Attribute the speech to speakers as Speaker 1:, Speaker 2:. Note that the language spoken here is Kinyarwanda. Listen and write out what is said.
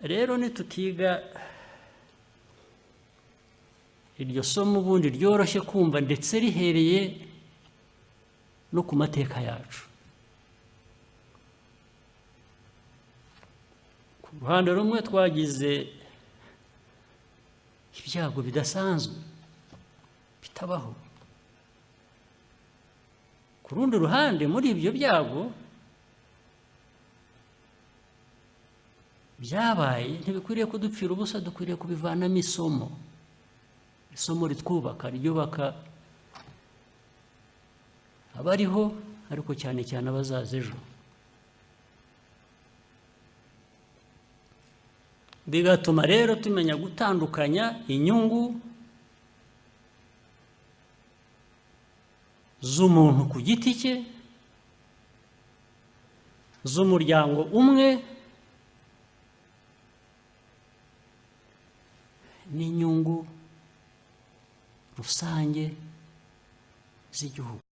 Speaker 1: rero nitutiga iryo somo ubundi ryoroshye kumva ndetse rihereye no ku mateka yacu. Ku ruhande rumwe twagize ibyago bidasanzwe bitabaho, ku rundi ruhande muri ibyo byago byabaye ntibikwiriye kudupfira ubusa, dukwiriye kubivanamo isomo, isomo ritwubaka, ryubaka abariho ariko cyane cyane abazaza ejo. Bigatuma rero tumenya gutandukanya inyungu z'umuntu ku giti cye, z'umuryango umwe, n'inyungu rusange z'igihugu.